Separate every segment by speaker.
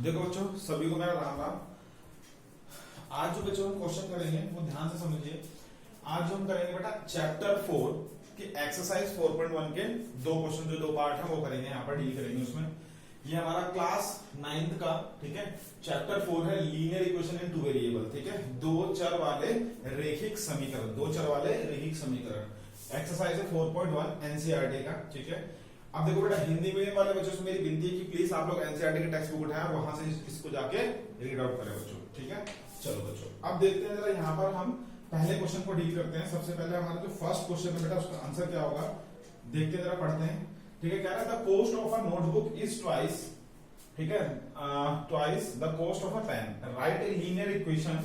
Speaker 1: देखो बच्चों, सभी को मेरा राम राम। आज जो बच्चों हम क्वेश्चन करेंगे वो ध्यान से समझिए। आज जो हम करेंगे बेटा चैप्टर 4 की एक्सरसाइज 4.1 के दो क्वेश्चन, जो दो पार्ट है वो करेंगे, यहाँ पर डील करेंगे उसमें। ये हमारा क्लास 9th का, ठीक है, चैप्टर 4 है linear equation in two variable, ठीक है, दो चर वाले रैखिक समीकरण, दो चर वाले रैखिक समीकरण। एक्सरसाइज है 4.1 एनसीईआरटी का, ठीक है। अब देखो बेटा, हिंदी मीडियम वाले बच्चों से मेरी विनती है कि प्लीज आप लोग एनसीईआरटी के टेक्स्ट बुक उठाएं और वहां से इसको जाके रीड आउट करें बच्चों, ठीक है। चलो बच्चों, अब देखते हैं जरा यहाँ पर हम पहले क्वेश्चन को डील करते हैं। सबसे पहले हमारा जो फर्स्ट क्वेश्चन है बेटा, उसका आंसर क्या होगा देखते हैं, जरा पढ़ते हैं, ठीक है। कह रहा है the cost of a notebook is twice, ठीक है, twice the cost of a pen. Write a linear equation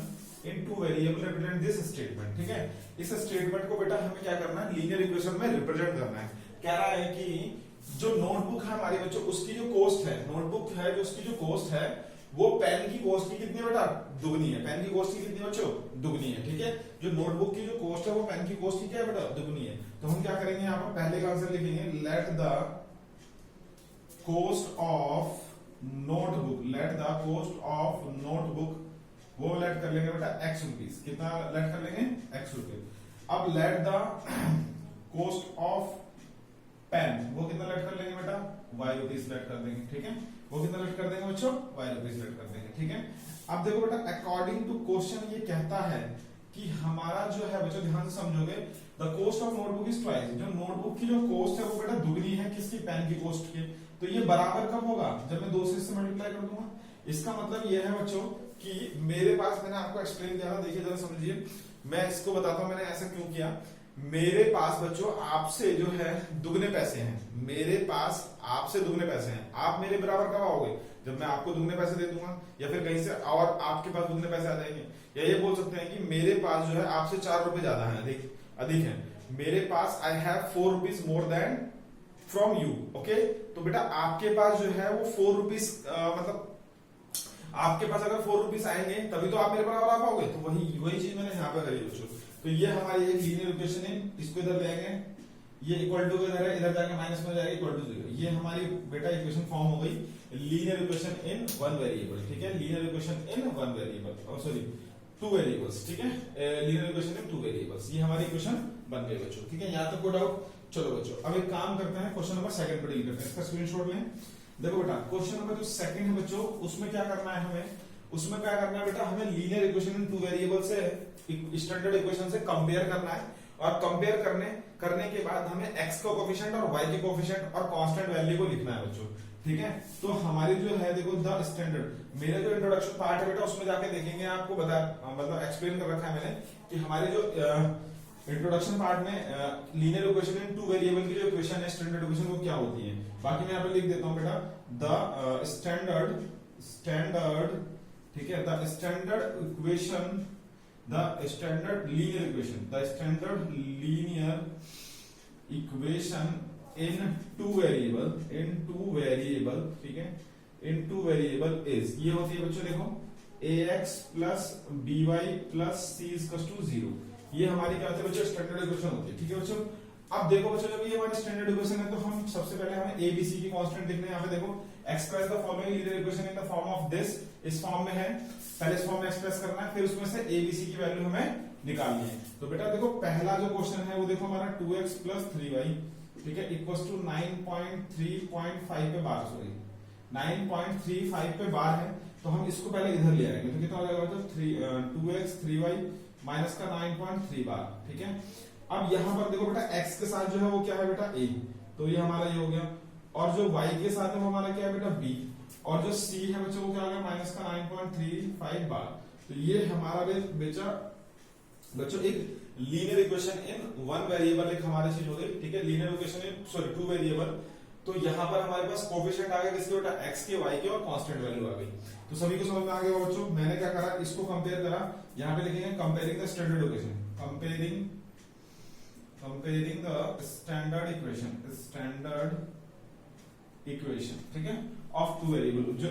Speaker 1: in two variable represent this statement, ठीक है। इस स्टेटमेंट को बेटा हमें क्या करना है, लीनियर इक्वेशन में रिप्रेजेंट करना है। कह रहा है कि जो नोटबुक है हमारी बच्चों, उसकी जो कॉस्ट है, नोटबुक है जो उसकी जो कॉस्ट है वो पेन की कॉस्ट की कितनी है बेटा, दुगनी है। पेन की कॉस्ट की कितनी है बच्चों, दुगनी है, ठीक है। जो नोटबुक की जो कॉस्ट है वो पेन की कॉस्ट की क्या है बेटा, दुगनी है। तो हम क्या करेंगे, यहाँ पर पहले का आंसर लिखेंगे, let the cost of notebook, let the cost of notebook, वो लेट कर लेंगे बेटा एक्स रुपीज। कितना लेट कर लेंगे, एक्स रुपीज। अब let the cost of pen, वो कितना लेट कर लेंगे बेटा, वाई रुपीज लेट कर देंगे, ठीक है। वो कितना लेट कर देंगे बच्चों, वाई रुपीज लेट कर देंगे, ठीक है। अब देखो बेटा, अकॉर्डिंग टू क्वेश्चन ये कहता है कि हमारा जो है बच्चों, ध्यान से समझोगे, the cost of notebook is twice. जो नोटबुक की जो कॉस्ट है वो बेटा दुगनी है किसकी, पेन की कॉस्ट की। तो ये बराबर कब होगा, जब मैं 2 से इससे मल्टीप्लाई कर दूंगा। इसका मतलब ये है बच्चों कि मेरे पास, मैंने आपको एक्सप्लेन किया था, देखिए जरा समझिए, मैं इसको बताता हूं मैंने ऐसा क्यों किया। मेरे पास बच्चों आपसे जो है दुगने पैसे हैं, मेरे पास आपसे दुगने पैसे हैं। आप मेरे बराबर कब आओगे, जब मैं आपको दुगने पैसे दे दूंगा, या फिर कहीं से और आपके पास दुगने पैसे आ जाएंगे। या ये बोल सकते हैं कि मेरे पास जो है आपसे 4 रुपए ज्यादा है, अधिक है। मेरे पास I have 4 rupees more than from you, okay. तो बेटा आपके पास जो है वो 4 रुपीज, मतलब आपके पास अगर 4 रुपीज आएंगे तभी तो आप मेरे बराबर आ पाओगे। तो वही चीज मैंने यहाँ पे करी बच्चों। तो ये हमारी एक लीनियर इक्वेशन है, इसको इधर ले आएंगे, ये इक्वल टू इधर है, इधर जाके माइनस में जाएगा, इक्वल टू 0। ये हमारी बेटा इक्वेशन फॉर्म हो गई, linear equation in one variable, ठीक है। Linear equation in one variable, sorry 2 variables, ठीक है। लीनियर इक्वेशन इन 2 वेरिएबल्स, ये हमारी इक्वेशन बन गई बच्चों, ठीक है। यहाँ तक कोई डाउट। चलो बच्चों, अब एक काम करते हैं, क्वेश्चन नंबर 2 पर डील करते हैं। इसका स्क्रीनशॉट लें। देखो बेटा, क्वेश्चन नंबर जो 2 है बच्चों, उसमें क्या करना है हमें, उसमें क्या करना है बेटा, हमें लीनियर इक्वेशन इन 2 वेरिएबल से स्टैंडर्ड इक्वेशन से कंपेयर करना है। और कंपेयर करने के बाद हमें x का कोफिशिएंट और y के कोफिशिएंट और कांस्टेंट वैल्यू को लिखना है बच्चों, ठीक है। तो हमारी जो है देखो द स्टैंडर्ड, मेरा जो इंट्रोडक्शन पार्ट है बेटा उसमें जाके देखेंगे, आपको बता मतलब एक्सप्लेन कर रखा है मैंने कि हमारे जो इंट्रोडक्शन पार्ट में लीनियर इक्वेशन इन 2 वेरिएबल की जो इक्वेशन है, स्टैंडर्ड इक्वेशन, वो क्या होती है। बाकी मैं यहाँ पे लिख देता हूँ बेटा, द स्टैंडर्ड, ठीक है, the standard equation, the standard linear equation, the standard linear equation in two variable, ठीक है, इन टू वेरिएबल इज, ये होती है बच्चों देखो, ax plus by plus c equals to 0। ये हमारी क्या होती है बच्चों, स्टैंडर्ड इक्वेशन होती है, ठीक है बच्चों। अब देखो बच्चों, जब ये हमारी स्टैंडर्ड इक्वेशन है तो हम सबसे पहले हमें abc की कांस्टेंट लिखने हैं। यहाँ पे देखो, express the following linear equation in the form of this, इस फॉर्म में है, पहले इस फॉर्म में एक्सप्रेस करना है, फिर उसमें से abc की वैल्यू हमें निकालनी है। तो बेटा देखो, पहला जो क्वेश्चन है वो देखो हमारा 2x प्लस 3y, ठीक है, इक्वल्स टू 9.3.5 पे बार, सॉरी 9.35 पे बार है। तो हम इसको पहले इधर ले आएंगे, तो कितना हो जाएगा तो 2x 3y माइनस का 9.3 बार, ठीक है। अब यहां पर देखो बेटा, x के साथ जो है वो क्या है बेटा, a, तो ये हमारा ये हो गया। और जो y के साथ है वो हमारा क्या है बेटा, b, और जो c है बच्चों वो क्या हो गया, माइनस का 9.35 बार। तो ये हमारा बच्चों एक linear equation in one variable एक हमारी चीज हो गई, ठीक है। लीनियर इक्वेशन इन, सॉरी 2 वेरिएबल। तो यहाँ पर हमारे पास कोफिशिएंट आ गया किसके बेटा, x के, y के, और कांस्टेंट वैल्यू आ गई। तो सभी को समझ में आ गया बच्चों। मैंने क्या करा, इसको कंपेयर करा, यहाँ पे लिखेंगे comparing the standard equation, comparing the standard equation, ठीक है, ऑफ 2 वेरिएबल। जो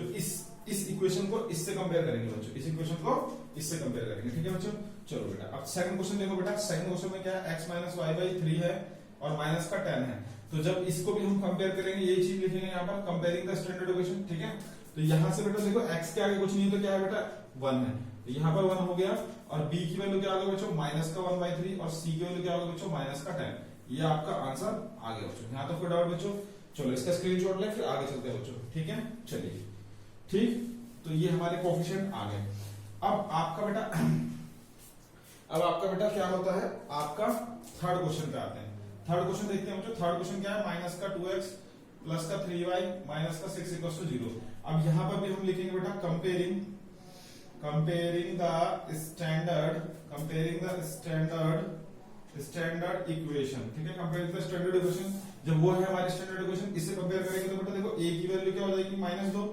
Speaker 1: इस इक्वेशन को इससे कंपेयर करेंगे बच्चों, इस इक्वेशन को इससे कंपेयर करेंगे, ठीक है बच्चों। चलो बेटा, अब सेकंड क्वेश्चन देखो बेटा, सेकंड क्वेश्चन में क्या है, x माइनस वाई बाई 3 है, और माइनस का 10 है। तो जब इसको भी हम कंपेयर करेंगे ये चीज लिखेंगे यहाँ पर कंपेयरिंग द स्टैंडर्ड इक्वेशन, ठीक है। तो यहाँ से बेटा देखो x के आगे कुछ नहीं है तो क्या है बेटा 1 है, तो यहाँ पर 1 हो गया और b की वैल्यू क्या होगा बच्चों माइनस का 1/3 और c की वैल्यू क्या होगा बच्चों माइनस का 10। ये आपका आंसर आ गया बच्चों। यहाँ तो कोई डाउट बच्चों? चलो इसका स्क्रीनशॉट लें फिर आगे चलते हैं बच्चों, ठीक है। चलिए ठीक, तो ये हमारे कोएफिशिएंट आ गए। अब आपका बेटा क्या होता है, आपका थर्ड क्वेश्चन पे आते हैं। थर्ड क्वेश्चन देखते हैं बच्चों। थर्ड क्वेश्चन क्या है, माइनस का 2x प्लस का 3y माइनस का 6 इक्वल टू 0। अब यहां पर भी हम लिखेंगे बेटा कंपेयरिंग द स्टैंडर्ड इक्वेशन, ठीक है। कंपेयरिंग द स्टैंडर्ड इक्वेशन, जब वो है हमारी स्टैंडर्ड इक्वेशन, इससे कंपेयर करेंगे तो बेटा देखो a की वैल्यू क्या हो जाएगी -2,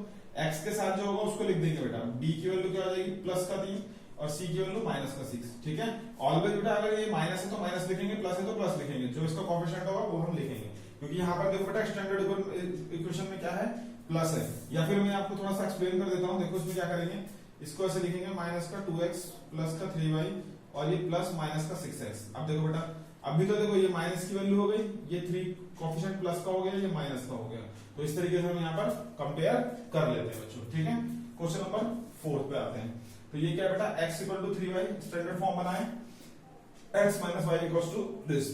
Speaker 1: x के साथ जो होगा उसको लिख देंगे बेटा, b की वैल्यू क्या हो जाएगी प्लस का 3 और c की वैल्यू माइनस का 6, ठीक है। ऑलवेज बेटा अगर ये माइनस है तो माइनस लिखेंगे, प्लस है तो प्लस लिखेंगे, जो इसका कोएफिशिएंट होगा वो हम लिखेंगे, क्योंकि यहाँ पर देखो बेटा स्टैंडर्ड इक्वेशन में क्या है प्लस है। या फिर मैं आपको थोड़ा सा एक्सप्लेन कर देता हूँ। देखो इसमें क्या करेंगे, इसको ऐसे लिखेंगे माइनस का 2x प्लस का 3y और ये प्लस माइनस का 6x। अब देखो बेटा अभी तो देखो ये माइनस की वैल्यू हो गई, ये 3 कोएफिशिएंट प्लस का हो गया, ये माइनस का हो गया, तो इस तरीके से हम यहाँ पर कंपेयर कर लेते हैं बच्चों, ठीक है। क्वेश्चन नंबर 4 पे आते हैं। तो ये क्या बेटा x equal to 3y standard form बनाए, x minus y equal to this,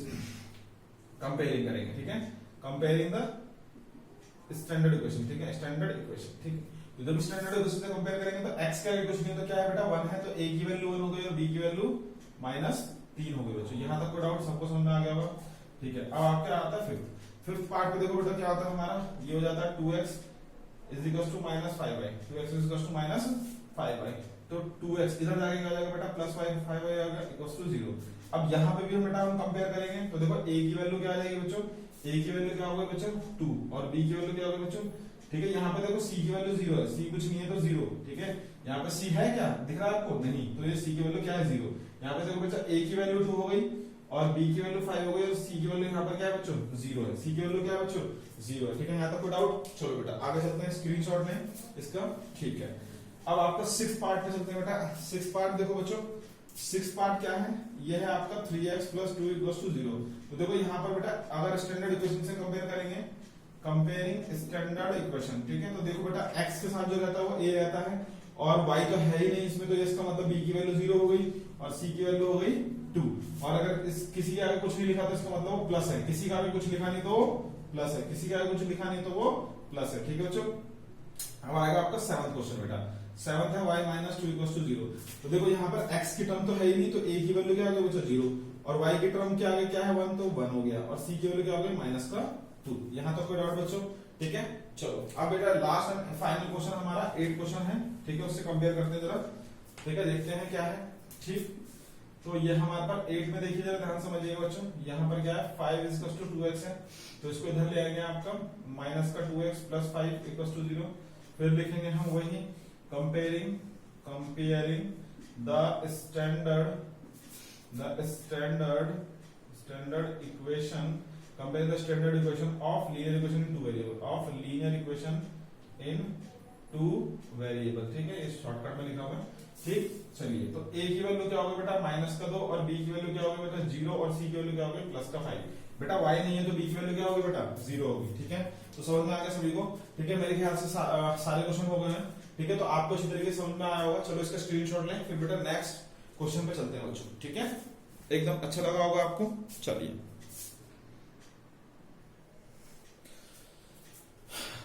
Speaker 1: comparing करेंगे, ठीक है। कंपेयरिंग द स्टैंडर्ड इक्वेशन, ठीक है, स्टैंडर्ड इक्वेशन, ठीक है। तो जब स्टैंडर्ड इक्वेशन से कंपेयर करेंगे तो x का इक्वेशन है तो क्या है बेटा 1 है, तो a की वैल्यू 1 हो गई और b की वैल्यू -3 हो गई बच्चों। यहाँ तक कोई डाउट सबको समझ में आ गया होगा, ठीक है। अब आपका आता है फिफ्थ पार्ट में। देखो बेटा क्या होता है हमारा, ये हो जाता है 2x is equal to -5y, 2x is equal to -5y, तो 2x इधर जाके क्या हो जाएगा बेटा +5y आएगा इक्वल टू 0। अब यहाँ पे भी हम बेटा हम कंपेयर करेंगे तो देखो a की वैल्यू क्या आ जाएगी बच्चों, a की वैल्यू क्या होगा बच्चों 2 और b की वैल्यू क्या होगा बच्चों, ठीक है। यहाँ पे देखो c की वैल्यू 0 है, c कुछ नहीं है तो 0, ठीक है। यहाँ पे c है क्या दिख रहा है आपको, नहीं, तो ये c की वैल्यू क्या है 0। यहाँ पे देखो बच्चा a की वैल्यू 2 हो गई और b की वैल्यू 5 हो गई और c की वैल्यू यहाँ पर क्या है बच्चों 0 है, c की वैल्यू क्या है बच्चों 0 है, ठीक है। यहाँ तक कोई डाउट? चलो बेटा आगे चलते हैं, स्क्रीनशॉट लें इसका, ठीक है। अब आपका 6th पार्ट पे चलते हैं बेटा। 6th पार्ट देखो बच्चों, 6th पार्ट क्या है, ये है आपका 3x + 2 = 0। तो देखो यहाँ पर बेटा अगर स्टैंडर्ड इक्वेशन से कंपेयर करेंगे, कंपेयरिंग स्टैंडर्ड इक्वेशन, ठीक है। तो देखो बेटा x के साथ जो रहता है वो a रहता है और y तो है ही नहीं इसमें, तो इसका मतलब b की वैल्यू 0 हो गई और c की वैल्यू हो गई 2। और अगर किसी के आगे कुछ नहीं लिखा तो इसका मतलब वो प्लस है, किसी का आगे कुछ लिखा नहीं तो वो प्लस है, किसी के आगे कुछ लिखा नहीं तो वो प्लस है, ठीक है बच्चों। अब आएगा आपका 7th क्वेश्चन बेटा। 7th है y -2 = 0। तो देखो यहाँ पर x की टर्म तो है ही नहीं, तो a की वैल्यू क्या आ गई बच्चों 0 और y की टर्म क्या आ गई, क्या है 1, तो 1 हो गया और c की वैल्यू क्या हो गई -2। यहाँ तक कोई डाउट बच्चों, ठीक है। चलो अब बेटा लास्ट एंड फाइनल क्वेश्चन हमारा 8 क्वेश्चन है, ठीक है, उससे कंपेयर करते हैं जरा, ठीक है, देखते हैं क्या है, ठीक। तो ये हमारे पास 8 में देखिए जरा ध्यान समझिएगा बच्चों। यहाँ पर क्या है 5 = 2x है, तो इसको इधर ले आएंगे आपका -2x + 5 = 0। फिर लिखेंगे हम वही comparing the standard equation, comparing the standard equation of linear equation in two variable, ठीक है। इस शॉर्टकट में लिखा हुआ है, ठीक। चलिए तो a की वैल्यू क्या होगी बेटा -2 और b की वैल्यू क्या होगी बेटा 0 और c की वैल्यू क्या होगी +5। बेटा y नहीं है तो b की वैल्यू क्या होगी बेटा 0 होगी, ठीक है। तो समझ में आ गया सभी को, ठीक है। मेरे ख्याल से सारे क्वेश्चन हो गए हैं, ठीक है। तो आपको इसी तरीके से समझ में आया होगा। चलो इसका स्क्रीनशॉट लें, फिर बेटा नेक्स्ट क्वेश्चन पे चलते हैं बच्चों, ठीक है। एकदम अच्छा लगा होगा आपको। चलिए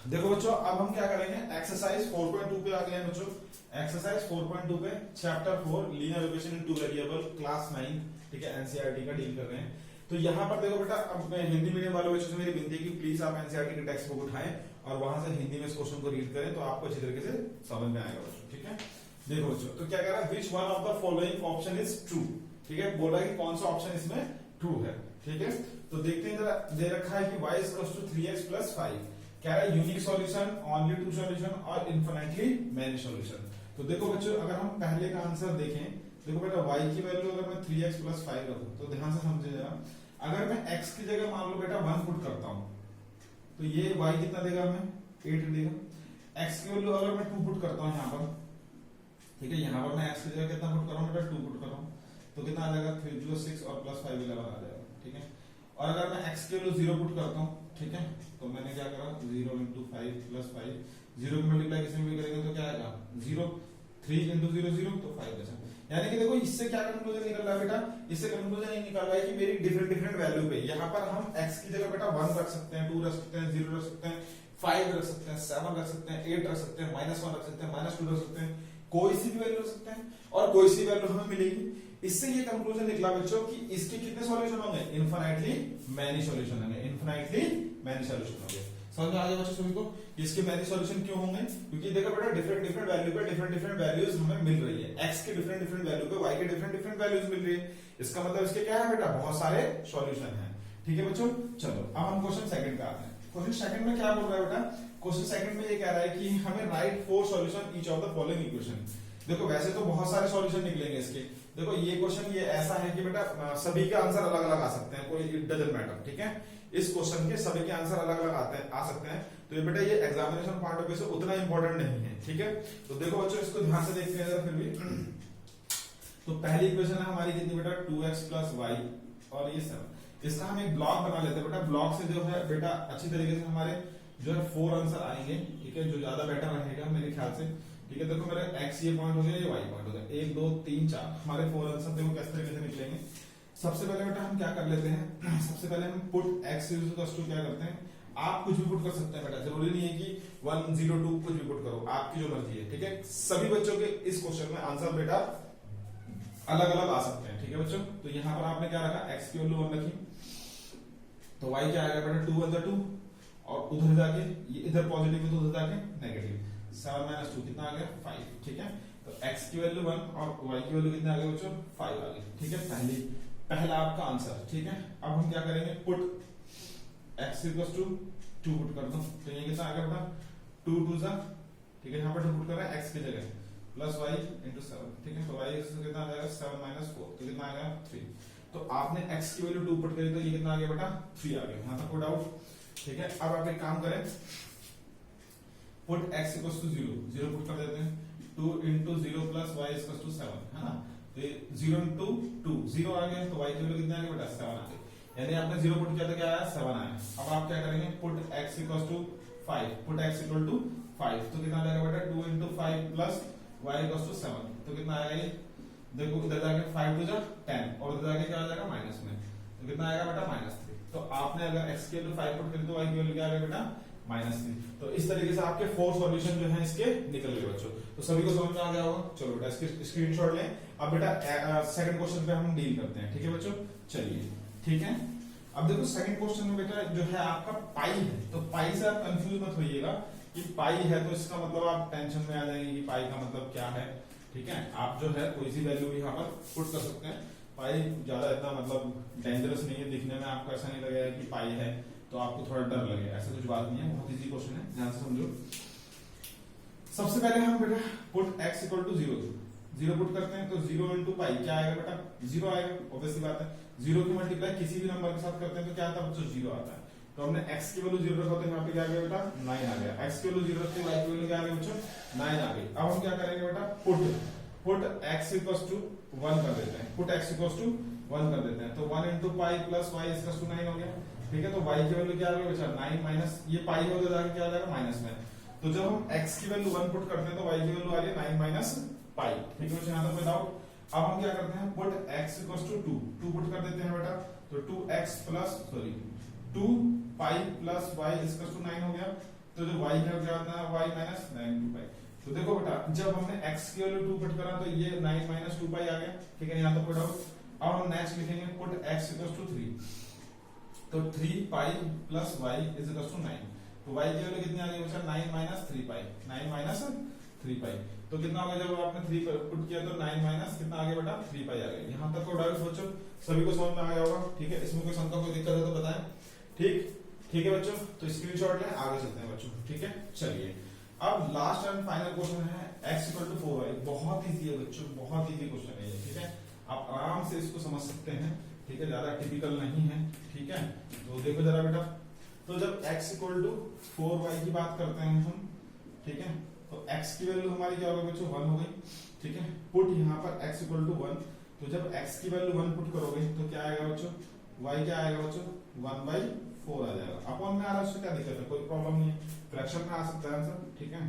Speaker 1: देखो बच्चों, अब हम क्या करेंगे, एक्सरसाइज 4.2 पे आ गए हैं बच्चों। एक्सरसाइज 4.2 पे chapter 4 linear equation in two variable class 9, ठीक है, एनसीईआरटी का डील कर रहे हैं। तो यहाँ पर देखो बेटा, अब मैं हिंदी मीडियम वालों बच्चों से मेरी विनती है कि प्लीज आप एनसीईआरटी के टेक्स्ट बुक उठाएं और वहां से हिंदी में इस क्वेश्चन को रीड करें, तो आपको अच्छी तरीके से समझ में आएगा बच्चों, ठीक है। देखो बच्चों, तो क्या कह रहा है, which one of the following option is true, ठीक है। बोला कि कौन सा ऑप्शन इसमें ट्रू है, ठीक है। तो देखते हैं जरा, दे रखा है कि y = 3x + 5, क्या है यूनिक सॉल्यूशन, ओनली 2 सॉल्यूशन और इनफिनिटली मेनी सॉल्यूशन। तो देखो बच्चों, अगर हम पहले का आंसर देखें, देखो बेटा y की वैल्यू अगर मैं 3x + 5 रखूं, तो ध्यान से समझे जरा, अगर मैं x की जगह मान लो बेटा 1 पुट करता हूं, तो ये y कितना देगा हमें 8 देगा। x की वैल्यू अगर मैं 2 पुट करता हूं यहाँ पर, ठीक है, यहाँ पर मैं x की जगह कितना पुट कर रहा हूं बेटा 2 पुट कर रहा हूं, तो कितना आ जाएगा 3 × 6 और +5 11 आ जाएगा, ठीक है। और अगर मैं x की वैल्यू 0 पुट करता हूँ, ठीक है, तो मैंने क्या करा 0 इंटू 5 प्लस 5, 0 की मल्टीप्लाई किसी में भी करेंगे तो क्या आएगा 0, 3 इंटू 0 0 तो 5 बचा। यानी कि देखो इससे क्या कंक्लूजन निकल रहा है बेटा, इससे कंक्लूजन ये निकल रहा है कि मेरी डिफरेंट डिफरेंट वैल्यू पे यहाँ पर हम x की जगह बेटा 1 रख सकते हैं, 2 रख सकते हैं, 0 रख सकते हैं, 5 रख सकते हैं, 7 रख सकते हैं, 8 रख सकते हैं, -1 रख सकते हैं, -2 रख सकते हैं, कोई सी भी वैल्यू रख सकते हैं और कोई सी वैल्यू हमें मिलेगी। इससे ये कंक्लूजन निकला बच्चों कि इसके कितने सॉल्यूशन होंगे, इनफाइनाइटली मैनी सॉल्यूशन होंगे, इनफाइनाइटली मैनी सॉल्यूशन होंगे। समझ में आ गया बच्चों सभी को इसके मैनी सॉल्यूशन क्यों होंगे, क्योंकि देखो बेटा डिफरेंट डिफरेंट वैल्यू पे डिफरेंट डिफरेंट वैल्यूज हमें मिल रही है, x के डिफरेंट डिफरेंट वैल्यू पे y के डिफरेंट डिफरेंट वैल्यूज मिल रही है। इसका मतलब इसके क्या है बेटा, बहुत सारे सॉल्यूशन हैं। ठीक है बच्चों, चलो अब हम क्वेश्चन सेकंड पे आते हैं। क्वेश्चन सेकंड में क्या बोल रहा है बेटा, क्वेश्चन सेकंड में ये कह रहा है कि हमें right 4 solution each of the following equation. देखो वैसे तो बहुत सारे सॉल्यूशन निकलेंगे इसके, देखो ये क्वेश्चन ये ऐसा है कि बेटा सभी के आंसर अलग अलग आ सकते हैं, कोई इट डजंट मैटर, ठीक है, इस क्वेश्चन के सभी के आंसर अलग अलग आ सकते हैं। तो ये बेटा ये एग्जामिनेशन पॉइंट ऑफ व्यू से उतना इंपॉर्टेंट नहीं है, ठीक है। तो देखो बच्चों इसको ध्यान से देखते हैं फिर भी। तो पहली इक्वेशन है हमारी कितनी बेटा 2x प्लस वाई और ये 7। इसका हम एक ब्लॉक बना लेते हैं बेटा, ब्लॉक से जो है बेटा अच्छी तरीके से हमारे जो है 4 आंसर आएंगे, ठीक है, जो ज्यादा बेटर रहेगा मेरे ख्याल से, ठीक है। देखो मेरा x ये पॉइंट हो गया, ये y पॉइंट हो गया, 1 2 3 4 हमारे 4 आंसर देखो किस तरीके से निकलेंगे। सबसे पहले बेटा हम क्या कर लेते हैं, सबसे पहले हम पुट x क्या करते हैं, आप कुछ भी पुट कर सकते हैं बेटा, जरूरी नहीं है कि 1 0 2 कुछ भी पुट करो, आपकी जो मर्जी है, ठीक है। सभी बच्चों के इस क्वेश्चन में आंसर बेटा अलग अलग आ सकते हैं, ठीक है बच्चों। तो यहाँ पर आपने क्या रखा, x की वैल्यू 1 रखी, तो y क्या आएगा बेटा 2 1 2, और उधर जाके ये इधर पॉजिटिव है तो उधर जाके नेगेटिव, 7 - 2 कितना आ गया 5, ठीक है। तो x की वैल्यू 1 और y की वैल्यू कितने आ गए बच्चों 5 आ गई, ठीक है, पहला आपका आंसर, ठीक है। अब हम क्या करेंगे, put x equals to 2 put कर दो, तो ये कितना आ गया बेटा 2 2 जा, ठीक है, यहाँ पर 2 पुट कर रहे हैं x की जगह प्लस y इंटू 7, ठीक है। तो y कितना आ जाएगा 7 - 4, तो कितना आ गया 3। तो आपने x की वैल्यू 2 पुट करी तो ये कितना आ गया बेटा 3 आ गया, यहाँ तक कोई डाउट, ठीक है। अब आप एक काम करें, put x equals to 0 0 put कर देते हैं, 2 into 0 plus y equals to 7, है ना। तो ये 0 इंटू 2 0 आ गया, तो y की वैल्यू कितना आ गया बेटा 7 आ गई, यानी आपने 0 पुट किया तो क्या आया 7 आया। अब आप क्या करेंगे, put x equals to 5, put x equal to 5, तो कितना आ जाएगा बेटा 2 into 5 plus y equals to 7, तो कितना आएगा ये, देखो इधर जाके 5 2 जा 10 और उधर जाके क्या आ जाएगा माइनस में, तो कितना आएगा बेटा -3। तो आपने अगर x की वैल्यू 5 पुट करी तो y की वैल्यू क्या आ गया बेटा -3। तो इस तरीके से आपके 4 सॉल्यूशन जो है इसके निकल गए बच्चों। तो सभी को समझ में आ गया होगा, चलो बेटा इसके स्क्रीनशॉट लें। अब बेटा सेकंड क्वेश्चन पे हम डील करते हैं, ठीक है बच्चों, चलिए ठीक है। अब देखो सेकंड क्वेश्चन में बेटा जो है आपका पाई है, तो पाई से आप कंफ्यूज मत होइएगा कि पाई है तो इसका मतलब आप टेंशन में आ जाएंगे कि पाई का मतलब क्या है, ठीक है। आप जो है कोई सी वैल्यू भी यहाँ पर पुट कर सकते हैं, पाई ज्यादा इतना मतलब डेंजरस नहीं है, दिखने में आपको ऐसा नहीं लगेगा कि पाई है तो आपको थोड़ा डर लगेगा, ऐसा कुछ बात नहीं है, बहुत इजी क्वेश्चन है, ध्यान से समझो। सबसे पहले हम बेटा put x equal to 0 put करते हैं, तो 0 इंटू पाई क्या आएगा बेटा 0 आएगा, ऑब्वियसली बात है। 0 की मल्टीप्लाई किसी भी नंबर के साथ करते हैं तो क्या आता है बच्चों 0 आता है। तो हमने x की वैल्यू 0 रखा तो यहाँ पे क्या आ गया बेटा 9 आ गया, x की वैल्यू 0 रखते y की वैल्यू क्या आ गई बच्चों 9 आ गई। अब हम क्या करेंगे बेटा पुट x इक्वल्स टू 1 कर देते हैं, पुट x इक्वल्स टू 1 कर देते हैं, तो 1 into pi plus y equals to 9 हो गया, ठीक है। तो y की वैल्यू क्या आ गई बच्चा 9 माइनस ये पाई हो जाएगा क्या आ जाएगा माइनस में, तो जब हम x की वैल्यू 1 पुट करते हैं तो y की वैल्यू आ रही है 9 माइनस पाई, ठीक है बच्चों, यहाँ तक कोई डाउट। अब हम क्या करते हैं put x equals to 2 put कर देते हैं बेटा, तो 2x plus 2 pi plus y equals to 9 हो गया, तो जो y का क्या आता है y माइनस 9 2 पाई। तो देखो बेटा जब हमने x की वैल्यू 2 पुट करा तो ये 9 माइनस 2 पाई आ गया, ठीक है, यहाँ तक कोई डाउट। अब हम नेक्स्ट लिखेंगे पुट x इक्वल्स टू 3, तो 3 pi plus y equals to 9, तो y की वैल्यू कितनी आ गई बच्चा 9 माइनस 3 पाई, 9 माइनस 3 पाई, तो कितना हो गया जब आपने 3 पुट किया तो 9 माइनस कितना आ गया बेटा 3 पाई आ गया। यहाँ तक को डाउट बच्चों सभी को समझ में आ गया होगा, ठीक है। इसमें कोई शंका कोई दिक्कत है तो बताएं, ठीक है बच्चों। तो स्क्रीनशॉट लें, आगे चलते हैं बच्चों, ठीक है। चलिए अब लास्ट एंड फाइनल क्वेश्चन है x इक्वल टू 4y, बहुत इजी है बच्चों, बहुत इजी क्वेश्चन है ये, ठीक है, आप आराम से इसको समझ सकते हैं, ठीक है, ज्यादा टिपिकल नहीं है, ठीक है। तो देखो जरा बेटा, तो जब x इक्वल टू 4y की बात करते हैं हम, ठीक है, तो x की वैल्यू हमारी क्या होगी बच्चों 1 हो गई, ठीक है। पुट यहाँ पर x इक्वल टू 1, तो जब x की वैल्यू 1 पुट करोगे तो क्या आएगा बच्चों y क्या आएगा बच्चों 1/4 आ जाएगा। अपॉन में आ रहा है उससे क्या दिक्कत है, कोई प्रॉब्लम नहीं है, फ्रैक्शन में आ सकता है आंसर, ठीक है।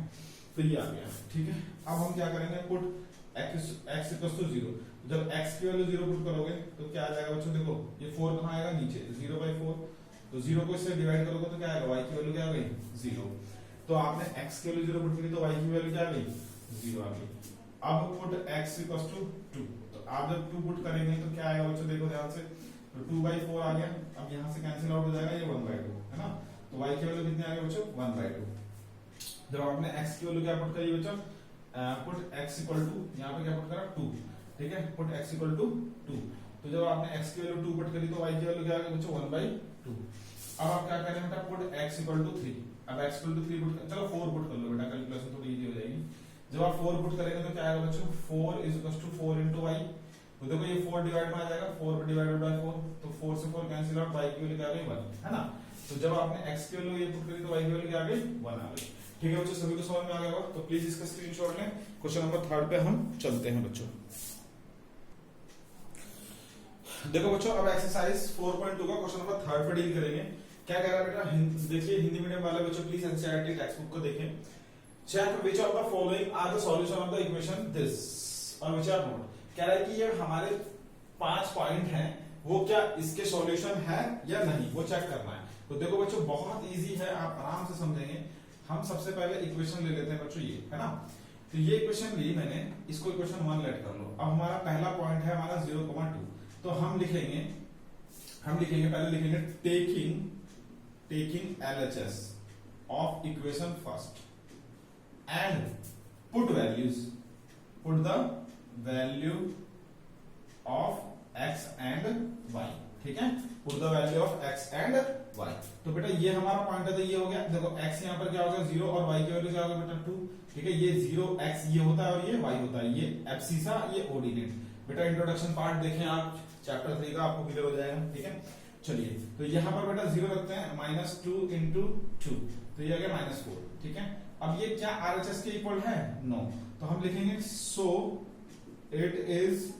Speaker 1: तो ये आ गया, ठीक है। अब हम क्या करेंगे, पुट x इक्वल टू 0। जब x की वैल्यू 0 पुट करोगे तो क्या आ जाएगा बच्चों, देखो ये 4 कहाँ आएगा नीचे, 0/4, तो 0 को इससे डिवाइड करोगे तो क्या आएगा, y की वैल्यू क्या आ गई 0। तो आपने x की वैल्यू 0 पुट करी तो y की वैल्यू क्या आ गई 0 आ गई। अब पुट x इक्वल टू 2, तो आप जब 2 पुट करेंगे तो क्या आएगा बच्चों, देखो ध्यान से, तो 2/4 आ गया। अब यहाँ से कैंसिल आउट हो जाएगा, ये 1/2 है ना, तो y की वैल्यू कितनी आ गई बच्चों 1/2। जब आपने x की वैल्यू क्या पुट करी बच्चों, पुट x इक्वल टू, यहाँ पे क्या पुट करा 2, ठीक है, पुट x इक्वल टू 2। तो जब आपने x की वैल्यू 2 पुट करी तो y की वैल्यू क्या आ गई बच्चों 1/2। अब आप क्या करें बेटा, पुट x इक्वल टू 3। अब x इक्वल टू 3 पुट कर, चलो 4 पुट कर लो बेटा, कैलकुलेशन थोड़ी इजी हो जाएगी। जब आप 4 पुट करेंगे तो क्या आएगा बच्चों 4 is equal to 4 into y। तो देखो ये 4 डिवाइड में आ जाएगा, 4 डिवाइडेड बाय 4, तो 4 से 4 कैंसिल आउट, y की वैल्यू क्या आ गई 1, है ना। तो जब आपने x की वैल्यू ये पुट करी तो y की वैल्यू क्या आ गई 1 आ गई। ठीक है बच्चों, सभी को समझ में आ गया होगा, तो प्लीज इसका स्क्रीनशॉट लें। क्वेश्चन नंबर 3 पे हम चलते हैं बच्चों। देखो बच्चों, अब एक्सरसाइज 4.2 का क्वेश्चन नंबर 3 पे डील करेंगे। क्या कह रहा है बेटा, देखिए हिंदी मीडियम वाले बच्चों प्लीज एनसीईआरटी टेक्स्ट बुक को देखें। Check which of the following are the solution of the equation this, और व्हिच आर नॉट। कह रहा है कि ये हमारे 5 पॉइंट हैं, वो क्या इसके सॉल्यूशन है या नहीं, वो चेक करना है। तो देखो बच्चों बहुत इजी है, आप आराम से समझेंगे। हम सबसे पहले इक्वेशन ले लेते हैं बच्चों, ये है ना। तो ये इक्वेशन ली मैंने, इसको इक्वेशन 1 लेट कर लो। अब हमारा पहला पॉइंट है हमारा 0,2, तो हम लिखेंगे पहले लिखेंगे taking LHS of equation first and put the value of x and y, ठीक है, put the value of x and y। तो बेटा ये हमारा पॉइंट है, तो ये हो गया। देखो x यहाँ पर क्या होगा 0 और y की वैल्यू क्या होगा बेटा 2, ठीक है। ये 0x ये होता है और ये y होता है, ये एब्सिसा ये ऑर्डिनेट। बेटा इंट्रोडक्शन पार्ट देखें आप चैप्टर 3 का, आपको क्लियर हो जाएगा, ठीक है। चलिए, तो यहाँ पर बेटा 0 रखते हैं, -2 into 2, तो ये आ गया -4, ठीक है। अब ये क्या RHS के इक्वल है, नो, तो हम लिखेंगे so it is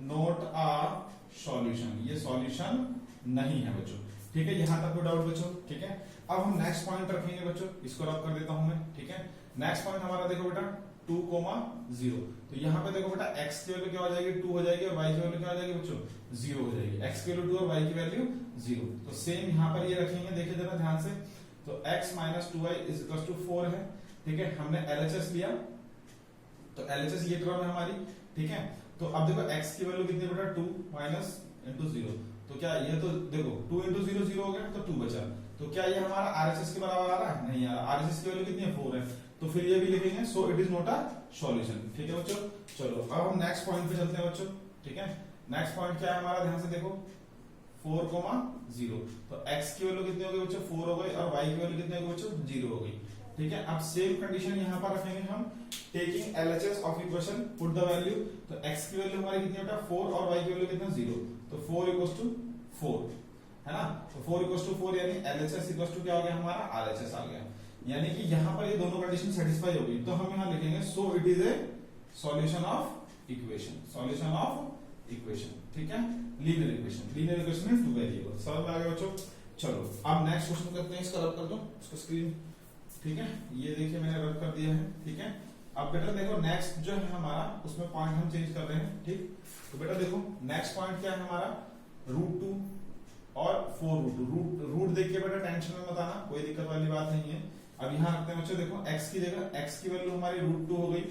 Speaker 1: not a solution, ये सॉल्यूशन नहीं है बच्चों, ठीक है। यहां तक कोई डाउट बच्चों, ठीक है। अब हम नेक्स्ट पॉइंट रखेंगे बच्चों, इसको रब कर देता हूं मैं, ठीक है। नेक्स्ट पॉइंट हमारा देखो बेटा 2,0, तो यहाँ पे देखो बेटा x की वैल्यू क्या हो जाएगी 2 हो जाएगी, और y की वैल्यू क्या हो जाएगी बच्चों 0 हो जाएगी। x की वैल्यू 2 और y की वैल्यू 0, तो सेम यहाँ पर ये रखेंगे, देखिए जरा ध्यान से। तो x - 2y = 4 है, ठीक है। हमने LHS लिया, तो LHS ये टर्म है हमारी, ठीक है। तो अब देखो x की वैल्यू कितनी बेटा 2 - 0, तो क्या ये, तो देखो 2 × 0 0 हो गया, तो 2 बचा। तो क्या ये हमारा RHS के बराबर आ रहा है, नहीं आ रहा। RHS की वैल्यू कितनी है 4 है, तो फिर ये भी लिखेंगे so it is not a solution, ठीक है बच्चों। चलो अब हम नेक्स्ट पॉइंट पे चलते हैं बच्चों, ठीक है। नेक्स्ट पॉइंट क्या है हमारा, ध्यान से देखो 4,0, तो x की वैल्यू कितनी हो गई बच्चों 4 हो गई, और y की वैल्यू कितनी हो गई बच्चों 0 हो गई, ठीक है। अब सेम कंडीशन यहाँ पर रखेंगे हम, taking LHS of equation, put the value. तो x की वैल्यू हमारी कितनी बेटा 4 और y की वैल्यू कितना 0, तो 4 = 4, है ना। तो 4 = 4 यानी LHS = क्या हो गया हमारा RHS आ गया, यानी कि यहाँ पर ये दोनों कंडीशन सेटिस्फाई होगी। तो हम यहाँ लिखेंगे so it is a solution of equation, ठीक है। लीनियर इक्वेशन में 2 वेरिएबल, समझ में आ गया बच्चों। चलो अब नेक्स्ट क्वेश्चन करते हैं, इसका रब कर दो इसको स्क्रीन, ठीक है। ये देखिए मैंने रब कर दिया है, ठीक है। अब बेटा देखो नेक्स्ट जो है हमारा, उसमें पॉइंट हम चेंज कर रहे हैं, ठीक। तो बेटा देखो नेक्स्ट पॉइंट क्या है हमारा, √2 और 4√2। रूट देख के बेटा टेंशन में मत आना, कोई दिक्कत वाली बात नहीं है। अब यहाँ रखते हैं बच्चों, देखो x की जगह x की वैल्यू हमारी √2 हो गई,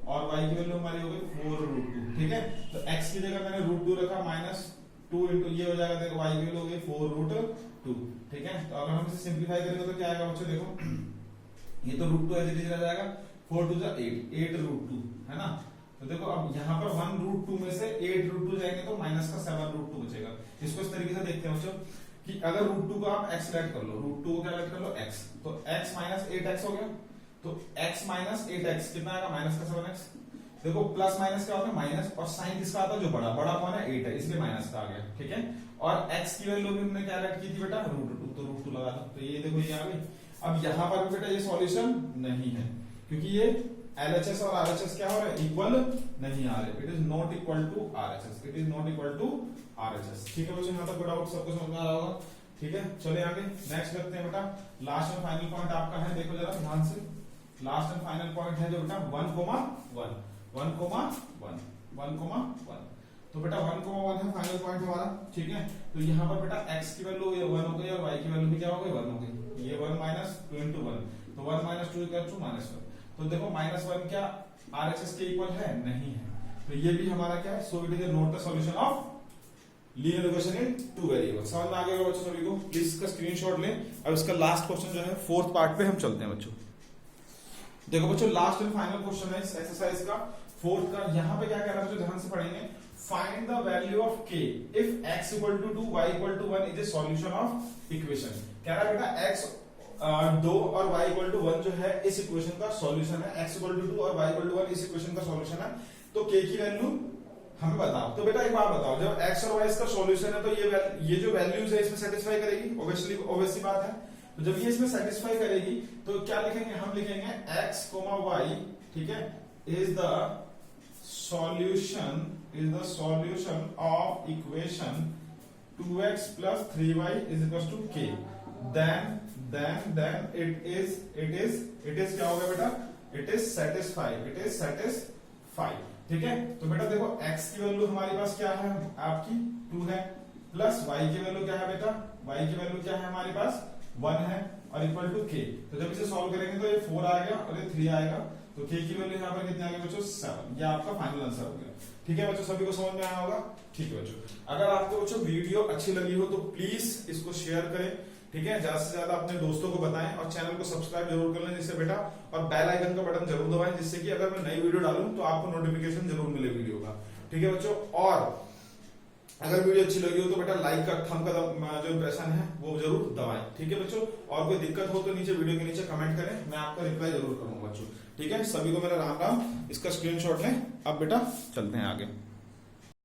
Speaker 1: और y की वैल्यू हमारी हो गई 4√2, ठीक है। तो x की जगह मैंने √2 रखा, -2 into ये हो जाएगा, देखो y की वैल्यू हो गई 4√2, ठीक है। तो अगर हम इसे सिंपलीफाई करेंगे तो क्या आएगा बच्चों, देखो ये तो √2 ऐसे रह जाएगा, 4 × 2 = 8√2, है ना। तो देखो अब यहाँ पर 1√2 में से 8√2 जाएंगे तो माइनस का 7√2 बचेगा। इसको इस तरीके से देखते हैं बच्चों कि अगर √2 को आप x लेट कर लो, √2 को क्या लेट कर लो x, तो x - 8x हो गया, तो x - 8x कितना आएगा -7x। देखो प्लस माइनस क्या होता है माइनस, और साइन किसका आता है जो बड़ा कौन है 8 है, इसलिए माइनस का आ गया, ठीक है। और x की वैल्यू भी हमने क्या लेट की थी बेटा √2, तो √2 लगा दो, तो ये देखो ये आ गई। अब यहाँ पर बेटा ये सॉल्यूशन नहीं है, क्योंकि ये LHS और RHS क्या हो रहे हैं, इक्वल नहीं आ रहे, it is not equal to RHS, it is not equal to RHS। ठीक है बच्चों, यहाँ तक डाउट सबको समझ में आ रहा होगा। ठीक है, चलिए आगे नेक्स्ट करते हैं बेटा। लास्ट एंड फाइनल पॉइंट आपका है, देखो जरा ध्यान से, लास्ट एंड फाइनल पॉइंट है जो बेटा 1,1 1,1 तो बेटा 1,1 है फाइनल पॉइंट हमारा। ठीक है, तो यहाँ पर बेटा x की वैल्यू ये 1 हो गई और y की वैल्यू भी क्या हो गई, 1 हो गई। ये 1 माइनस 2 इंटू 1, तो 1 माइनस 2 इक्वल टू -1। तो देखो -1 क्या RHS के इक्वल है, नहीं है, तो ये भी हमारा क्या है, so it is not the solution of linear equation in two variable. समझ में आ गया बच्चों सभी को? प्लीज इसका स्क्रीनशॉट लें। अब इसका लास्ट क्वेश्चन जो है फोर्थ पार्ट पे हम चलते हैं बच्चों। देखो बच्चों, लास्ट एंड फाइनल क्वेश्चन है इस एक्सरसाइज का, फोर्थ का। यहाँ पे क्या कह रहा है, ध्यान से पढ़ेंगे। Find the value of k if x equal to 2 y equal to 1 is a solution of equation. कह रहा है बेटा x 2 और y इक्वल टू 1 जो है इस इक्वेशन का सॉल्यूशन है, x इक्वल टू 2 और y इक्वल टू 1 इस इक्वेशन का सॉल्यूशन है, तो k की वैल्यू हमें बताओ। तो बेटा एक बात बताओ, जब x और y इसका सॉल्यूशन है तो ये जो वैल्यूज है इसमें सेटिस्फाई करेगी, ऑब्वियसली बात है। तो जब ये इसमें सेटिस्फाई करेगी तो क्या लिखेंगे, हम लिखेंगे x, y, ठीक है, is the solution of equation 2x plus 3y is equals to k, then it is क्या होगा बेटा, it is satisfied। ठीक है, तो बेटा देखो x की वैल्यू हमारे पास क्या है, आपकी 2 है, प्लस y की वैल्यू क्या है बेटा, y की वैल्यू क्या है हमारे पास 1 है, और इक्वल टू k। तो जब इसे सॉल्व करेंगे तो ये 4 आएगा और ये 3 आएगा, तो k की वैल्यू यहाँ पर कितनी आ गई बच्चों, 7। ये आपका फाइनल आंसर हो गया। ठीक है बच्चों, सभी को समझ में आया होगा? ठीक है बच्चों, अगर आपको बच्चों वीडियो अच्छी लगी हो तो प्लीज इसको शेयर करें। ठीक है, ज्यादा से ज्यादा अपने दोस्तों को बताएं और चैनल को सब्सक्राइब जरूर कर लें जिससे बेटा, और बेल आइकन का बटन जरूर दबाएं जिससे कि अगर मैं नई वीडियो डालूं तो आपको नोटिफिकेशन जरूर मिले वीडियो का। ठीक है बच्चों, और अगर वीडियो अच्छी लगी हो तो बेटा लाइक का थंब का जो इंप्रेशन है वो जरूर दबाएं। ठीक है बच्चों, और कोई दिक्कत हो तो नीचे वीडियो के नीचे कमेंट करें, मैं आपका रिप्लाई जरूर करूंगा बच्चों। ठीक है, सभी को मेरा राम राम। इसका स्क्रीनशॉट लें। अब बेटा चलते हैं आगे।